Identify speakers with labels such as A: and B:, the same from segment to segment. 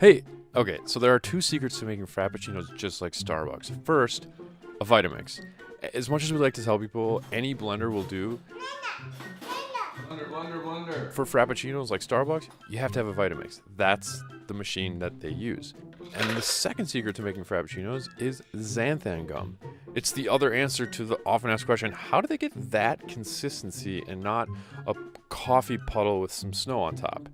A: Hey, okay, so there are two secrets to making frappuccinos just like Starbucks. First, a Vitamix. As much as we like to tell people, any blender will do. Blender. For frappuccinos like Starbucks, you have to have a Vitamix. That's the machine that they use. And the second secret to making frappuccinos is xanthan gum. It's the other answer to the often asked question, how do they get that consistency and not a coffee puddle with some snow on top?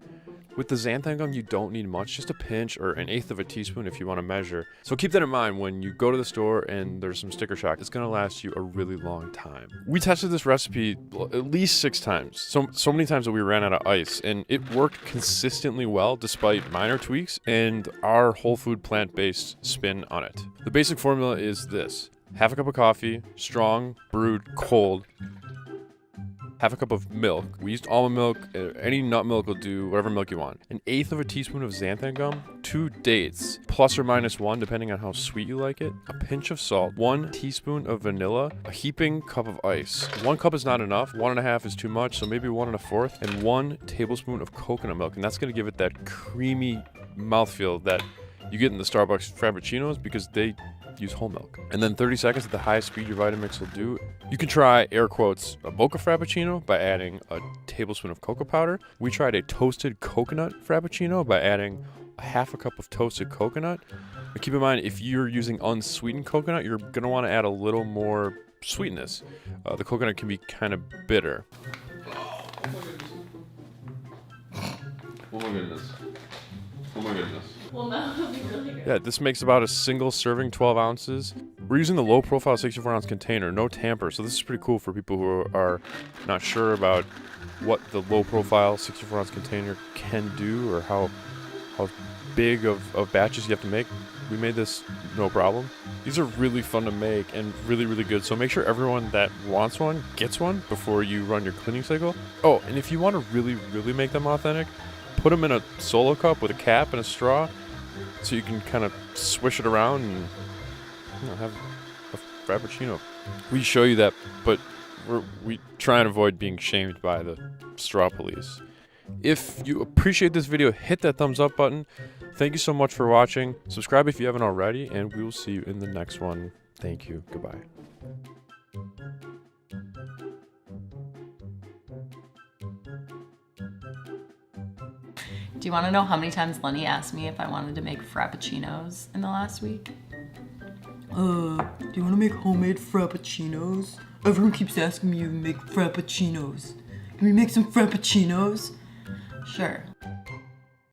A: With the xanthan gum, you don't need much, just a pinch or an eighth of a teaspoon if you want to measure. So keep that in mind when you go to the store and there's some sticker shock. It's going to last you a really long time. We tested this recipe at least 6 times. So many times that we ran out of ice, and it worked consistently well despite minor tweaks and our whole food plant-based spin on it. The basic formula is this: half a cup of coffee, strong, brewed, cold. Half a cup of milk. We used almond milk, any nut milk will do, whatever milk you want. An eighth of a teaspoon of xanthan gum, 2 dates, plus or minus 1 depending on how sweet you like it, a pinch of salt, 1 teaspoon of vanilla, a heaping cup of ice. 1 cup is not enough, 1.5 is too much, so maybe 1 1/4, and 1 tablespoon of coconut milk. And that's gonna give it that creamy mouthfeel that you get in the Starbucks Frappuccinos because they use whole milk. And then 30 seconds at the highest speed your Vitamix will do. You can try, air quotes, a mocha frappuccino by adding a tablespoon of cocoa powder. We tried a toasted coconut frappuccino by adding a half a cup of toasted coconut. But keep in mind, if you're using unsweetened coconut, you're gonna want to add a little more sweetness. The coconut can be kind of bitter. Oh my goodness. Oh my goodness.
B: Well, no, it'll be really good.
A: Yeah, this makes about a single serving, 12 ounces. We're using the low profile 64-ounce container, no tamper. So this is pretty cool for people who are not sure about what the low profile 64-ounce container can do or how big of batches you have to make. We made this no problem. These are really fun to make and really, really good. So make sure everyone that wants one gets one before you run your cleaning cycle. Oh, and if you want to really, really make them authentic, put them in a solo cup with a cap and a straw so you can kind of swish it around and have a frappuccino. We show you that, but we try and avoid being shamed by the straw police. If you appreciate this video, hit that thumbs up button. Thank you so much for watching. Subscribe if you haven't already, and we will see you in the next one. Thank you. Goodbye.
B: Do you want to know how many times Lenny asked me if I wanted to make frappuccinos in the last week?
C: Do you want to make homemade frappuccinos? Everyone keeps asking me to make frappuccinos. Can we make some frappuccinos?
B: Sure.